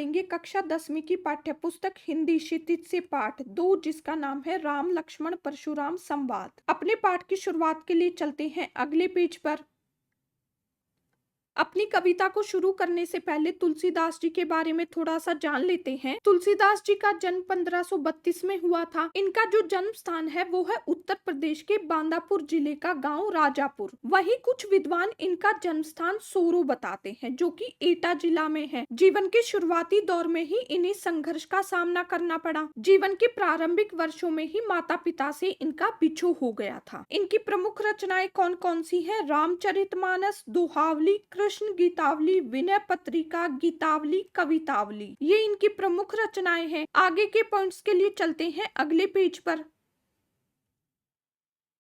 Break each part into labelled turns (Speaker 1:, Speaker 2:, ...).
Speaker 1: पढ़ेंगे कक्षा 10वीं की पाठ्य पुस्तक हिंदी क्षितिज से पाठ 2, जिसका नाम है राम लक्ष्मण परशुराम संवाद। अपने पाठ की शुरुआत के लिए चलते हैं अगले पेज पर। अपनी कविता को शुरू करने से पहले तुलसीदास जी के बारे में थोड़ा सा जान लेते हैं। तुलसीदास जी का जन्म 1532 में हुआ था। इनका जो जन्म स्थान है वो है उत्तर प्रदेश के बांदापुर जिले का गांव राजापुर। वहीं कुछ विद्वान इनका जन्म स्थान सोरो बताते हैं, जो कि एटा जिला में है। जीवन के शुरुआती दौर में ही इन्हें संघर्ष का सामना करना पड़ा। जीवन के प्रारंभिक वर्षों में ही माता पिता से इनका बिछोह हो गया था। इनकी प्रमुख रचनाएं कौन कौन सी है? रामचरितमानस, दोहावली, कृष्ण गीतावली, विनय पत्रिका, गीतावली, कवितावली, ये इनकी प्रमुख रचनाएं हैं। आगे के पॉइंट्स के लिए चलते हैं अगले पेज पर।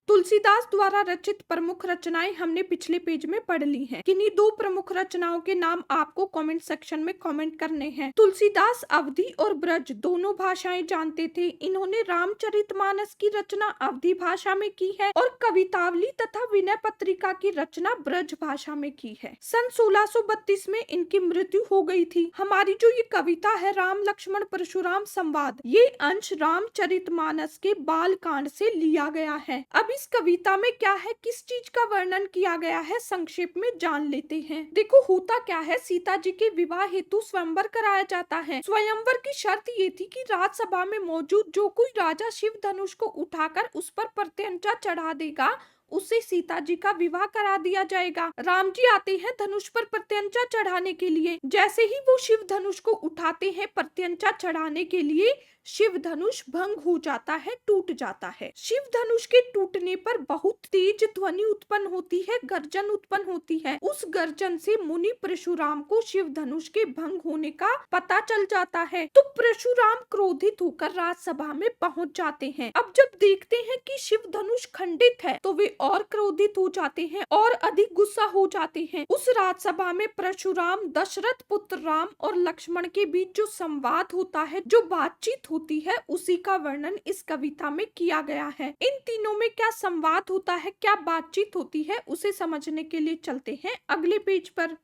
Speaker 1: तुलसीदास द्वारा रचित प्रमुख रचनाएं हमने पिछले पेज में पढ़ ली हैं। किन्हीं दो प्रमुख रचनाओं के नाम आपको कमेंट सेक्शन में कमेंट करने हैं। तुलसीदास अवधी और ब्रज दोनों भाषाएं जानते थे। इन्होंने रामचरितमानस की रचना अवधी भाषा में की है और कवितावली तथा विनय पत्रिका की रचना ब्रज भाषा में की है। सन 1632 में इनकी मृत्यु हो गई थी। हमारी जो ये कविता है राम लक्ष्मण परशुराम संवाद, ये अंश रामचरितमानस के बाल कांड से लिया गया है। अब इस कविता में क्या है, किस चीज का वर्णन किया गया है, संक्षेप में जान लेते हैं। देखो होता क्या है, सीता जी के विवाह हेतु स्वयंवर कराया जाता है। स्वयंवर की शर्त ये थी कि राजसभा में मौजूद जो कोई राजा शिव धनुष को उठाकर उस पर प्रत्यंचा चढ़ा देगा, उससे सीता जी का विवाह करा दिया जाएगा। राम जी आते हैं धनुष पर प्रत्यंचा चढ़ाने के लिए। जैसे ही वो शिव धनुष को उठाते हैं प्रत्यंचा चढ़ाने के लिए, शिव धनुष भंग हो जाता है, टूट जाता है। शिव धनुष के टूटने पर बहुत तेज ध्वनि उत्पन्न होती है, गर्जन उत्पन्न होती है। उस गर्जन से मुनि परशुराम को शिव धनुष के भंग होने का पता चल जाता है। तो परशुराम क्रोधित होकर राजसभा में पहुंच जाते हैं। अब जब देखते हैं कि शिव धनुष खंडित है तो वे और क्रोधित हो जाते हैं और अधिक गुस्सा हो जाते हैं। उस राजसभा में परशुराम, दशरथ पुत्र राम और लक्ष्मण के बीच जो संवाद होता है, जो बातचीत होती है, उसी का वर्णन इस कविता में किया गया है। इन तीनों में क्या संवाद होता है, क्या बातचीत होती है, उसे समझने के लिए चलते हैं अगले पेज पर।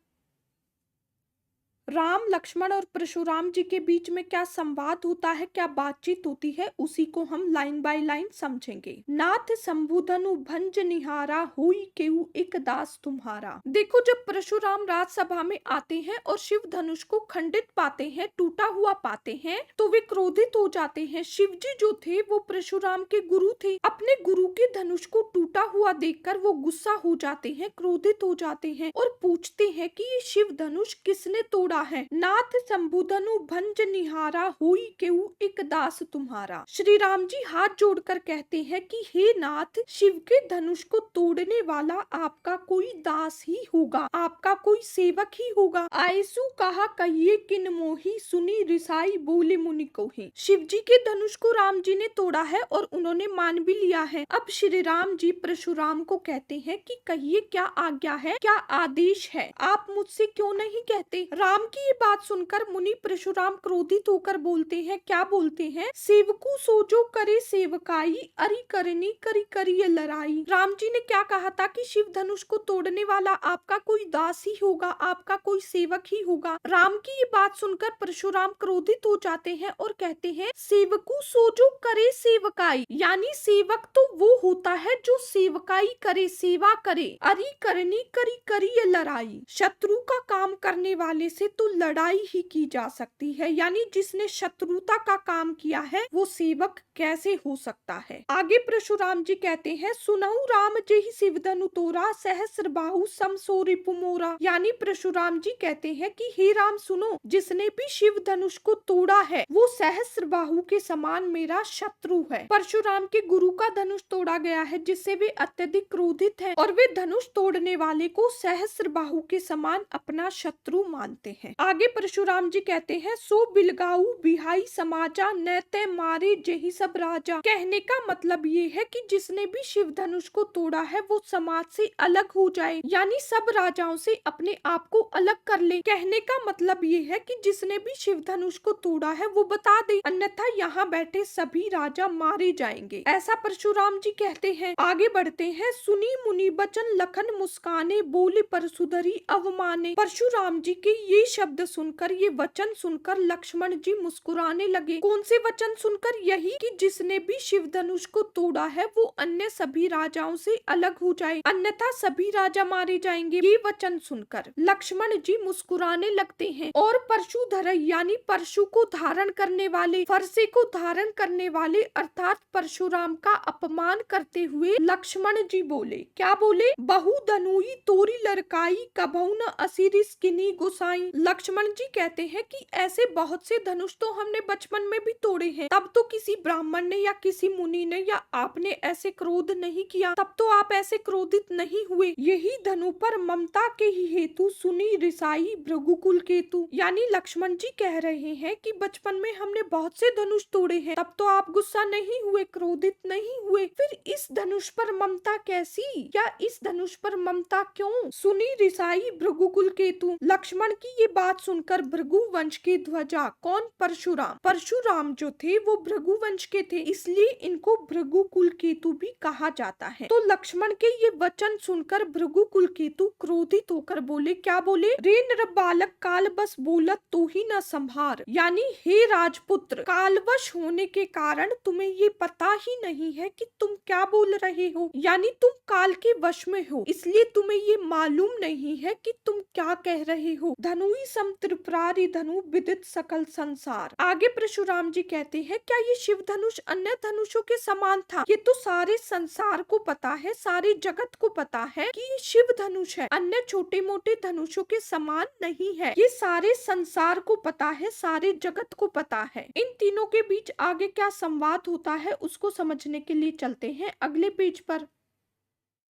Speaker 1: राम, लक्ष्मण और परशुराम जी के बीच में क्या संवाद होता है, क्या बातचीत होती है, उसी को हम लाइन बाय लाइन समझेंगे। नाथ संबुधनु भंज निहारा, हुई केहू एक दास तुम्हारा। देखो जब परशुराम राजसभा में आते हैं और शिव धनुष को खंडित पाते हैं, टूटा हुआ पाते हैं, तो वे क्रोधित हो जाते हैं। शिव जी जो थे वो परशुराम के गुरु थे। अपने गुरु के धनुष को टूटा हुआ देखकर वो गुस्सा हो जाते हैं, क्रोधित हो जाते हैं और पूछते हैं कि ये शिव धनुष किसने तोड़ा है। नाथ संबुधनु भंज निहारा, हुई केहू एक दास तुम्हारा। श्री राम जी हाथ जोड़कर कहते हैं कि हे नाथ, शिव के धनुष को तोड़ने वाला आपका कोई दास ही होगा, आपका कोई सेवक ही होगा। आयसु कहा कहिए किन मोही, सुनी रिसाई बोले मुनि कोही। शिव जी के धनुष को राम जी ने तोड़ा है और उन्होंने मान भी लिया है। अब श्री राम जी परशुराम को कहते हैं कि कहिए क्या आज्ञा है, क्या आदेश है, आप मुझसे क्यों नहीं कहते। राम की ये बात सुनकर मुनि परशुराम क्रोधित होकर बोलते हैं, क्या बोलते हैं, सेवकू सोजो करे सेवकाई, अरि करनी करी करिए लड़ाई। राम जी ने क्या कहा था कि शिव धनुष को तोड़ने वाला आपका कोई दास ही होगा, आपका कोई सेवक ही होगा। राम की ये बात सुनकर परशुराम क्रोधित हो जाते हैं और कहते हैं सेवकू सोजो करे सेवकाई, यानी सेवक तो वो होता है जो सेवकाई करे, सेवा करे। अरि करनी करी करिए लड़ाई, शत्रु का काम करने वाले से तो लड़ाई ही की जा सकती है, यानी जिसने शत्रुता का काम किया है वो सेवक कैसे हो सकता है। आगे परशुराम जी कहते हैं सुनहु राम जेहि शिव धनु तोरा, सहस्र बाहु सम सो रिपु मोरा। यानी परशुराम जी कहते हैं कि हे राम सुनो, जिसने भी शिव धनुष को तोड़ा है वो सहस्र बाहु के समान मेरा शत्रु है। परशुराम के गुरु का धनुष तोड़ा गया है जिससे वे अत्यधिक क्रोधित हैं और वे धनुष तोड़ने वाले को सहस्र बाहु के समान अपना शत्रु मानते हैं। आगे परशुराम जी कहते हैं सो बिलगाऊ बिहाई समाजा, नैते मारे जेहि सब राजा। कहने का मतलब ये है कि जिसने भी शिव धनुष को तोड़ा है वो समाज से अलग हो जाए, यानी सब राजाओं से अपने आप को अलग कर ले। कहने का मतलब ये है कि जिसने भी शिव धनुष को तोड़ा है वो बता दे, अन्यथा यहाँ बैठे सभी राजा मारे जाएंगे, ऐसा परशुराम जी कहते हैं। आगे बढ़ते हैं सुनी मुनि बचन लखन मुस्काने, बोले परशुधरी अवमाने। परशुराम जी के ये शब्द सुनकर, ये वचन सुनकर लक्ष्मण जी मुस्कुराने लगे। कौन से वचन सुनकर? यही कि जिसने भी शिव धनुष को तोड़ा है वो अन्य सभी राजाओं से अलग हो जाए, अन्यथा सभी राजा मारे जाएंगे। ये वचन सुनकर लक्ष्मण जी मुस्कुराने लगते हैं और परशुधर यानी परशु को धारण करने वाले, फरसे को धारण करने वाले अर्थात परशुराम का अपमान करते हुए लक्ष्मण जी बोले। क्या बोले? बहु धनुई तोरी लड़काई, कबहु न असिरिस किन्हीं गोसाई। लक्ष्मण जी कहते हैं कि ऐसे बहुत से धनुष तो हमने बचपन में भी तोड़े हैं, तब तो किसी ब्राह्मण ने या किसी मुनि ने या आपने ऐसे क्रोध नहीं किया, तब तो आप ऐसे क्रोधित नहीं हुए। यही धनु पर ममता के ही हेतु सुनी रिसाई भृगुकुल केतु। यानी लक्ष्मण जी कह रहे हैं कि बचपन में हमने बहुत से धनुष तोड़े हैं, तब तो आप गुस्सा नहीं हुए, क्रोधित नहीं हुए, फिर इस धनुष पर ममता कैसी, या इस धनुष पर ममता क्यों? सुनी रिसाई भृगुकुल केतु। लक्ष्मण की ये बात सुनकर भृगु वंश की ध्वजा, कौन? परशुराम। परशुराम जो थे वो भृगु वंश के थे, इसलिए इनको भृगुकुल केतु भी कहा जाता है। तो लक्ष्मण के ये वचन सुनकर भृगुकुल केतु क्रोधित होकर बोले। क्या बोले? रे नर बालक काल बस बोलत तो ही न संभार। यानी हे राजपुत्र, कालवश होने के कारण तुम्हें ये पता ही नहीं है कि तुम क्या बोल रहे हो, यानी तुम काल के वश में हो, इसलिए तुम्हें ये मालूम नहीं है कि तुम क्या कह रहे हो। धनुई सम त्रिपुरारी धनु विदित सकल संसार। आगे परशुराम जी कहते हैं, क्या ये शिव धनुष अन्य धनुषों के समान था? ये तो सारे संसार को पता है, सारे जगत को पता है कि ये शिव धनुष है, अन्य छोटे मोटे धनुषों के समान नहीं है। ये सारे संसार को पता है, सारे जगत को पता है। इन तीनों के बीच आगे क्या संवाद होता है उसको समझने के लिए चलते हैं अगले पेज पर।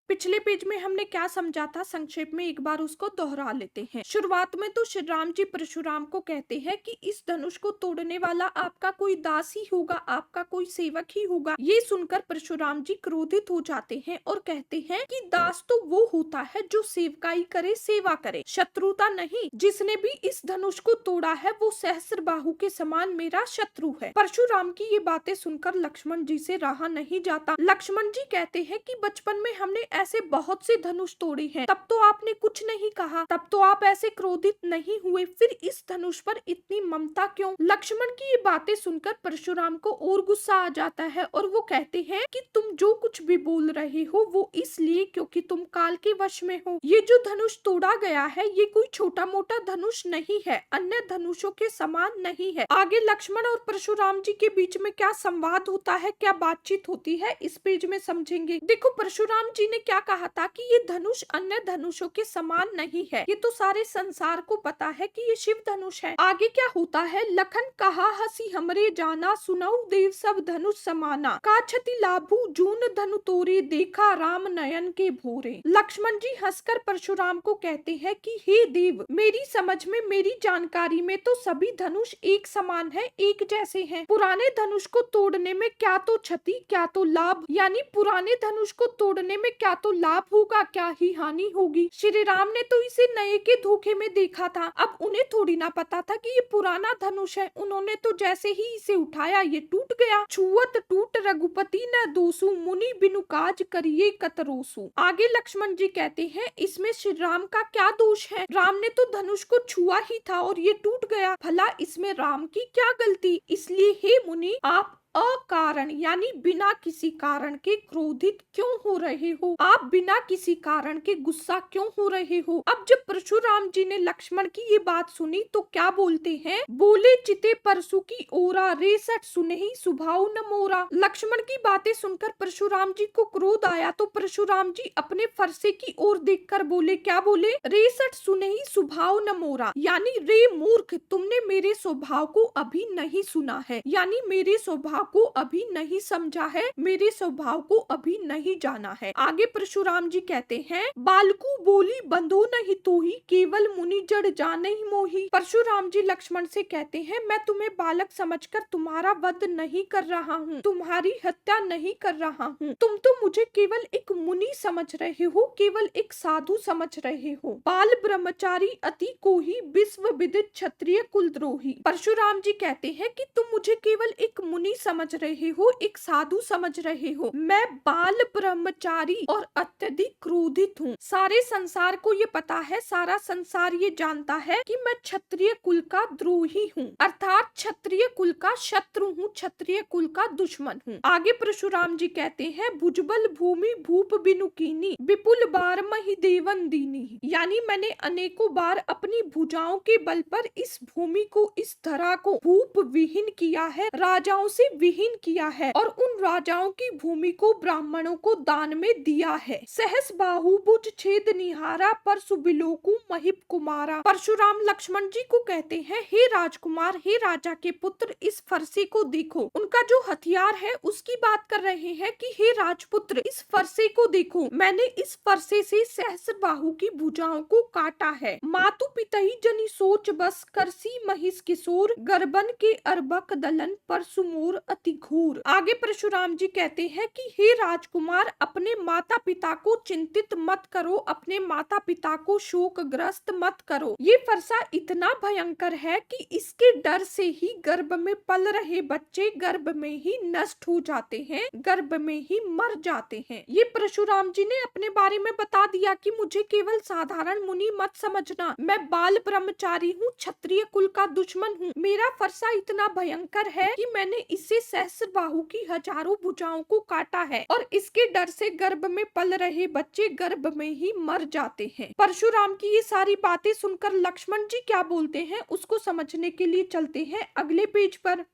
Speaker 1: पिछले पेज में हमने क्या समझा था, संक्षेप में एक बार उसको दोहरा लेते हैं। शुरुआत में तो श्री राम जी परशुराम को कहते हैं कि इस धनुष को तोड़ने वाला आपका कोई दास ही होगा, आपका कोई सेवक ही होगा। ये सुनकर परशुराम जी क्रोधित हो जाते हैं और कहते हैं कि दास तो वो होता है जो सेवकाई करे, सेवा करे, शत्रुता नहीं। जिसने भी इस धनुष को तोड़ा है वो सहस्त्रबाहु के समान मेरा शत्रु है। परशुराम की ये बातें सुनकर लक्ष्मण जी से रहा नहीं जाता। लक्ष्मण जी कहते हैं कि बचपन में हमने ऐसे बहुत से धनुष तोड़े हैं, तब तो आपने कुछ नहीं कहा, तब तो आप ऐसे क्रोधित नहीं हुए, फिर इस धनुष पर इतनी ममता क्यों? लक्ष्मण की ये बातें सुनकर परशुराम को और गुस्सा आ जाता है और वो कहते हैं कि तुम जो कुछ भी बोल रहे हो वो इसलिए क्योंकि तुम काल के वश में हो। ये जो धनुष तोड़ा गया है ये कोई छोटा मोटा धनुष नहीं है, अन्य धनुषों के समान नहीं है। आगे लक्ष्मण और परशुराम जी के बीच में क्या संवाद होता है, क्या बातचीत होती है, इस पेज में समझेंगे। देखो परशुराम जी ने क्या कहा था कि ये धनुष अन्य धनुषों के समान नहीं है, ये तो सारे संसार को पता है कि ये शिव धनुष है। आगे क्या होता है, लखन कहा हसी हमरे जाना, सुनऊ देव सब धनुष समाना, का क्षति लाभू जून धनु तोरे, देखा राम नयन के भोरे। लक्ष्मण जी हंसकर परशुराम को कहते हैं कि हे देव, मेरी समझ में, मेरी जानकारी में तो सभी धनुष एक समान है, एक जैसे हैं। पुराने धनुष को तोड़ने में क्या तो क्षति क्या तो लाभ, यानी पुराने धनुष को तोड़ने में क्या तो लाभ होगा, क्या ही हानि होगी। श्री राम ने तो इसे नए के धोखे में देखा था, अब उन्हें थोड़ी ना पता था कि ये पुराना धनुष है। उन्होंने तो जैसे ही इसे उठाया ये टूट गया। छुअत टूट रघुपति न दोसु, मुनि बिनु काज करिए कतरोसु। आगे लक्ष्मण जी कहते हैं इसमें श्री राम का क्या दोष है, राम ने तो धनुष को छुआ ही था और ये टूट गया, भला इसमें राम की क्या गलती। इसलिए हे मुनि, आप अकारण यानी बिना किसी कारण के क्रोधित क्यों हो रहे हो, आप बिना किसी कारण के गुस्सा क्यों हो रहे हो। अब जब परशुराम जी ने लक्ष्मण की ये बात सुनी तो क्या बोलते हैं, बोले चिते परसु की ओरा, रेसठ सुनहि सुभाव न मोरा। लक्ष्मण की बातें सुनकर परशुराम जी को क्रोध आया तो परशुराम जी अपने फरसे की ओर देखकर बोले। क्या बोले, रेसठ सुनहि सुभाव न मोरा, यानी रे मूर्ख, तुमने मेरे स्वभाव को अभी नहीं सुना है, यानी मेरे स्वभाव को अभी नहीं समझा है, मेरे स्वभाव को अभी नहीं जाना है। आगे परशुराम जी कहते हैं, बालकू बोली बंधो नहीं तोही, केवल मुनि जड़ जाने ही मोही। परशुराम जी लक्ष्मण से कहते हैं, मैं तुम्हें बालक समझकर तुम्हारा वध नहीं कर रहा हूँ, तुम्हारी हत्या नहीं कर रहा हूँ, तुम तो मुझे केवल एक मुनि समझ रहे हो, केवल एक साधु समझ रहे हो। बाल ब्रह्मचारी अति कोही, विश्व विदित क्षत्रिय कुलद्रोही। परशुराम जी कहते हैं कि तुम मुझे केवल एक मुनि समझ रहे हो, एक साधु समझ रहे हो। मैं बाल ब्रह्मचारी और अत्यधिक क्रोधित हूँ। सारे संसार को ये पता है, सारा संसार ये जानता है कि मैं क्षत्रिय कुल का द्रोही हूँ, अर्थात क्षत्रिय कुल का शत्रु हूँ, क्षत्रिय कुल का दुश्मन हूँ। आगे परशुराम जी कहते हैं, भुजबल भूमि भूप बिनु कीनी, विपुल बार मही देवन दीनी। यानी मैंने अनेकों बार अपनी भुजाओं के बल पर इस भूमि को, इस धरा को भूप विहीन किया है, राजाओं से विहीन किया है और उन राजाओं की भूमि को ब्राह्मणों को दान में दिया है। सहस बाहुभुज छेद निहारा, परसु बिलोकु महिप कुमारा। परशुराम लक्ष्मण जी को कहते हैं, हे राजकुमार, हे राजा के पुत्र, इस फरसे को देखो। उनका जो हथियार है उसकी बात कर रहे हैं कि हे राजपुत्र, इस फरसे को देखो, मैंने इस फरसे से सहस्र बाहु की भुजाओं को काटा है। मातु पितही जनी सोच बस, करसी महिष किशोर, गर्बन के अर्बक दलन, परसुमोर अति घोर। आगे परशुराम जी कहते हैं कि हे राजकुमार, अपने माता पिता को चिंतित मत करो, अपने माता पिता को शोकग्रस्त मत करो। ये फरसा इतना भयंकर है कि इसके डर से ही गर्भ में पल रहे बच्चे गर्भ में ही नष्ट हो जाते हैं, गर्भ में ही मर जाते हैं। ये परशुराम जी ने अपने बारे में बता दिया कि मुझे केवल साधारण मुनि मत समझना, मैं बाल ब्रह्मचारी हूँ, क्षत्रिय कुल का दुश्मन हूँ। मेरा फरसा इतना भयंकर है कि मैंने इससे सहस्र बाहु की हजारों भुजाओं को काटा है और इसके डर से गर्भ में पल रहे बच्चे गर्भ में ही मर जाते हैं। परशुराम की ये सारी बातें सुनकर लक्ष्मण जी क्या बोलते हैं उसको समझने के लिए चलते हैं अगले पेज पर।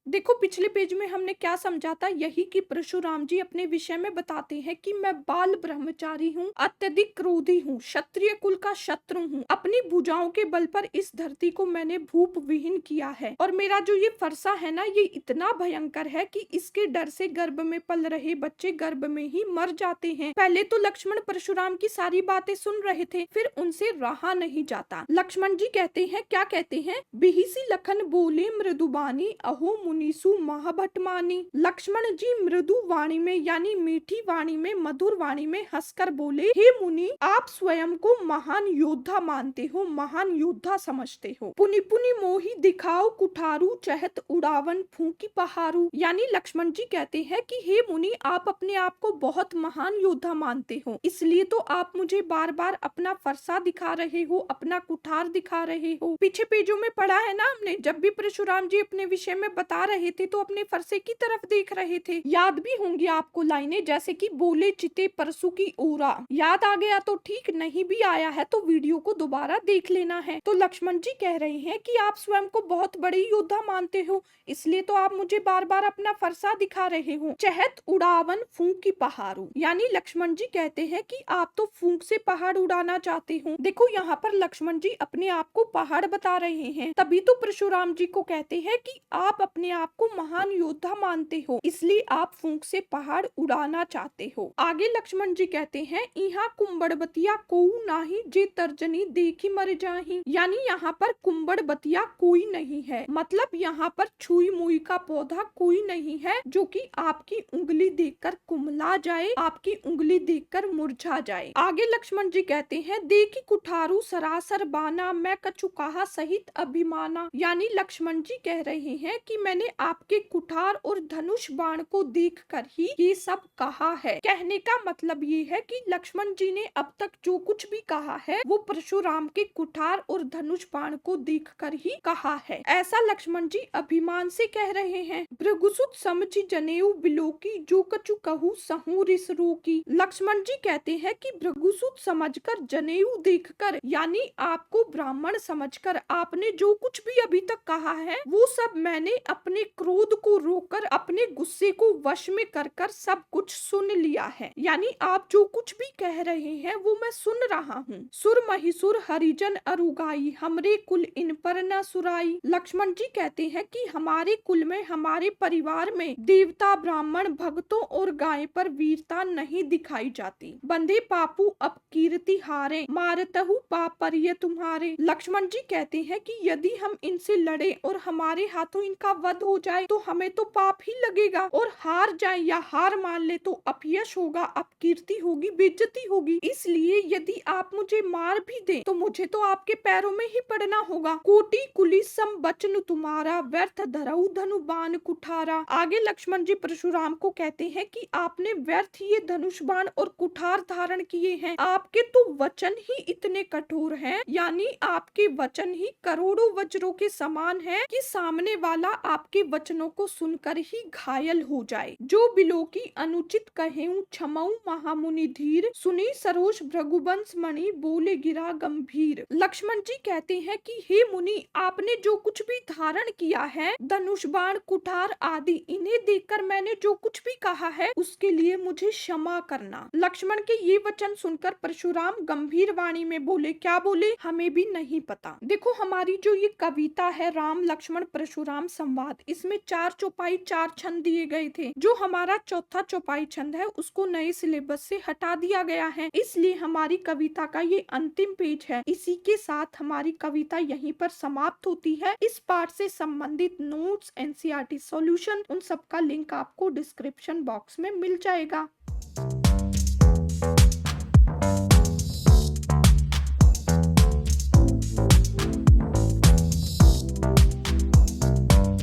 Speaker 1: देखो पिछले पेज में हमने क्या समझा था, यही कि परशुराम जी अपने विषय में बताते हैं कि मैं बाल ब्रह्मचारी हूँ, अत्यधिक क्रोधी हूँ, क्षत्रिय कुल का शत्रु हूँ, अपनी भुजाओं के बल पर इस धरती को मैंने भूप विहीन किया है और मेरा जो ये फरसा है ना, ये इतना भयंकर है कि इसके डर से गर्भ में पल रहे बच्चे गर्भ में ही मर जाते हैं। पहले तो लक्ष्मण परशुराम की सारी बातें सुन रहे थे, फिर उनसे रहा नहीं जाता। लक्ष्मण जी कहते हैं, क्या कहते हैं, बिहिसी लखन बोले मृदुबानी, अहो मुनीसु महाभटमानी। लक्ष्मण जी मृदु वाणी में यानी मीठी वाणी में, मधुर वाणी में हंसकर बोले, हे मुनि, आप स्वयं को महान योद्धा मानते हो, महान योद्धा समझते हो। पुनि पुनि मोहि दिखाओ कुठारू, चहत उड़ावन फूंकी पहारू। यानी लक्ष्मण जी कहते हैं कि हे मुनि, आप अपने आप को बहुत महान योद्धा मानते हो, इसलिए तो आप मुझे बार बार अपना फरसा दिखा रहे हो, अपना कुठार दिखा रहे हो। पीछे पेजों में पढ़ा है ना हमने, जब भी परशुराम जी अपने विषय में बता रहे थे तो अपने फरसे की तरफ देख रहे थे। याद भी होंगी आपको लाइनें, जैसे कि बोले चिते परसु की ओरा। याद आ गया तो ठीक, नहीं भी आया है तो वीडियो को दोबारा देख लेना है। तो लक्ष्मण जी कह रहे हैं कि आप स्वयं को बहुत बड़े योद्धा मानते हो, इसलिए तो आप मुझे बार बार अपना फरसा दिखा रहे हो। चहत उड़ावन फूंक की पहाड़ू, यानी लक्ष्मण जी कहते हैं कि आप तो फूंक से पहाड़ उड़ाना चाहते हो। देखो यहाँ पर लक्ष्मण जी अपने आप को पहाड़ बता रहे हैं, तभी तो परशुराम जी को कहते हैं कि आप अपने आप को महान योद्धा मानते हो, इसलिए आप फूंक से पहाड़ उड़ाना चाहते हो। आगे लक्ष्मण जी कहते हैं, यहाँ कुंबड़बतिया कोऊ नाही, जे तर्जनी देखी मर जाही। यानी यहाँ पर कुंबड़बतिया कोई नहीं है, मतलब यहाँ पर छुई मुई का पौधा कोई नहीं है जो कि आपकी उंगली देखकर कुम्हला जाए, आपकी उंगली देखकर मुरझा जाए। आगे लक्ष्मण जी कहते हैं, देखी कुठारू सरासर बाना, मैं कछु कहा सहित अभिमाना। यानी लक्ष्मण जी कह रहे हैं कि मैंने आपके कुठार और धनुष बाण को देखकर ही ये सब कहा है। कहने का मतलब ये है कि लक्ष्मण जी ने अब तक जो कुछ भी कहा है वो परशुराम के कुठार और धनुष बाण को देखकर ही कहा है, ऐसा लक्ष्मण जी अभिमान से कह रहे हैं। भृगुसुत समझी जनेऊ बिलोकी, जो कछु कहूँ सहू रिस रोकी। लक्ष्मण जी कहते हैं कि भृगुसुत समझकर, जनेऊ देखकर, यानी आपको ब्राह्मण समझकर आपने जो कुछ भी अभी तक कहा है वो सब मैंने अपने क्रोध को रोककर, अपने गुस्से को वश में कर कर सब कुछ सुन लिया है। यानी आप जो कुछ भी कह रहे हैं वो मैं सुन रहा हूँ। सुर महिसुर हरिजन अरुगाई, हमरे कुल इन पर न सुराई। लक्ष्मण जी कहते हैं कि हमारे कुल में, हमारे परिवार में देवता, ब्राह्मण, भक्तों और गाय पर वीरता नहीं दिखाई जाती। बंधे पापू अब कीर्ति हारे, मारतहु पाप परिय तुम्हारे। लक्ष्मण जी कहते हैं कि यदि हम इनसे लड़े और हमारे हाथों इनका वध हो जाए तो हमें तो पाप ही लगेगा, और हार जाए या हार मान ले तो अपयश होगा, अपकीर्ति होगी, बेइज्जती होगी। इसलिए यदि आप मुझे मार भी दें तो मुझे तो आपके पैरों में ही पड़ना होगा। कोटि कुलिसम बचन तुम्हारा, व्यर्थ धरऊ धनु बाण कुठारा। आगे लक्ष्मण जी परशुराम को कहते हैं कि आपने व्यर्थ ये धनुष बाण और कुठार धारण किए हैं, आपके तो वचन ही इतने कठोर हैं, यानी आपके वचन ही करोड़ों वज्रों के समान हैं कि सामने वाला आपके वचनों को सुनकर ही घायल हो जाए। जो बिलो की अनुचित कहेऊं क्षमऊ महामुनि धीर, सुनी सरोष भृगुवंश मणि बोले गिरा गंभीर। लक्ष्मण जी कहते हैं कि हे मुनि, आपने जो कुछ भी धारण किया है, धनुष बाण कुठार आदि, इन्हें देखकर मैंने जो कुछ भी कहा है उसके लिए मुझे क्षमा करना। लक्ष्मण के ये वचन सुनकर परशुराम गंभीर वाणी में बोले, क्या बोले हमें भी नहीं पता। देखो हमारी जो ये कविता है राम लक्ष्मण परशुराम संवाद, इसमें 4 चौपाई 4 छंद दिए गए थे। जो हमारा चौथा चौपाई छंद है उसको नए सिलेबस से हटा दिया गया है, इसलिए हमारी कविता का ये अंतिम पेज है। इसी के साथ हमारी कविता यहीं पर समाप्त होती है। इस पाठ से संबंधित नोट्स, एनसीईआरटी सॉल्यूशन, उन सब का लिंक आपको डिस्क्रिप्शन बॉक्स में मिल जाएगा।